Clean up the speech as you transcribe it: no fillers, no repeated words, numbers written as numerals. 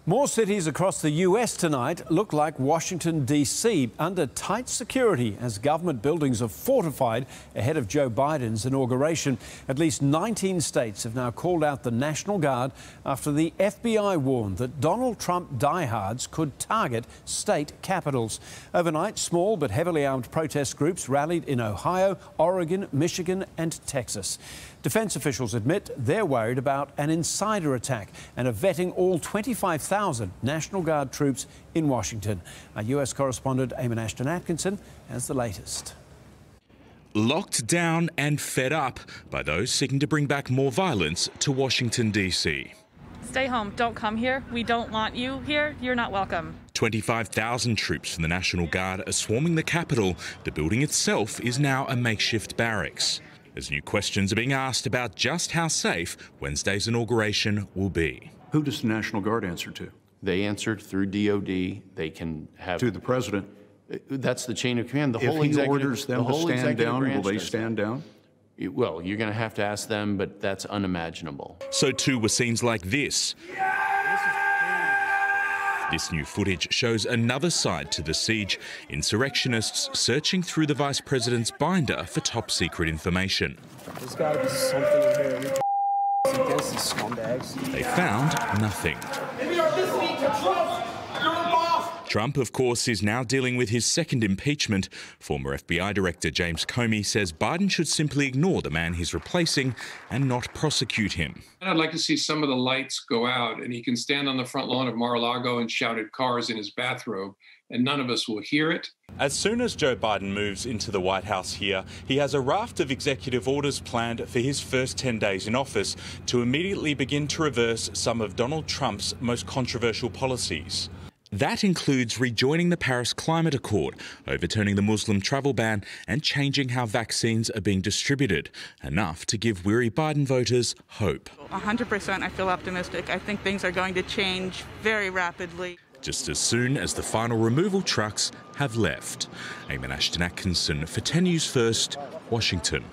More cities across the US tonight look like Washington, D.C., under tight security as government buildings are fortified ahead of Joe Biden's inauguration. At least 19 states have now called out the National Guard after the FBI warned that Donald Trump diehards could target state capitals. Overnight, small but heavily armed protest groups rallied in Ohio, Oregon, Michigan and Texas. Defence officials admit they're worried about an insider attack and are vetting all 25,000 National Guard troops in Washington. Our US correspondent Eamon Ashton-Atkinson has the latest. Locked down and fed up by those seeking to bring back more violence to Washington, D.C. Stay home. Don't come here. We don't want you here. You're not welcome. 25,000 troops from the National Guard are swarming the Capitol. The building itself is now a makeshift barracks, as new questions are being asked about just how safe Wednesday's inauguration will be. Who does the National Guard answer to? They answer through DOD. They can have... To the president? That's the chain of command. If he orders them to stand down, will they stand down? Well, you're going to have to ask them, but that's unimaginable. So too were scenes like this. This new footage shows another side to the siege. Insurrectionists searching through the vice president's binder for top secret information. There's got to be something in here. Against these scumbags. They found nothing. Trump, of course, is now dealing with his second impeachment. Former FBI Director James Comey says Biden should simply ignore the man he's replacing and not prosecute him. I'd like to see some of the lights go out and he can stand on the front lawn of Mar-a-Lago and shout at cars in his bathrobe, and none of us will hear it. As soon as Joe Biden moves into the White House here, he has a raft of executive orders planned for his first 10 days in office to immediately begin to reverse some of Donald Trump's most controversial policies. That includes rejoining the Paris Climate Accord, overturning the Muslim travel ban and changing how vaccines are being distributed, enough to give weary Biden voters hope. 100% I feel optimistic. I think things are going to change very rapidly. Just as soon as the final removal trucks have left. Eamon Ashton-Atkinson for 10 News First, Washington.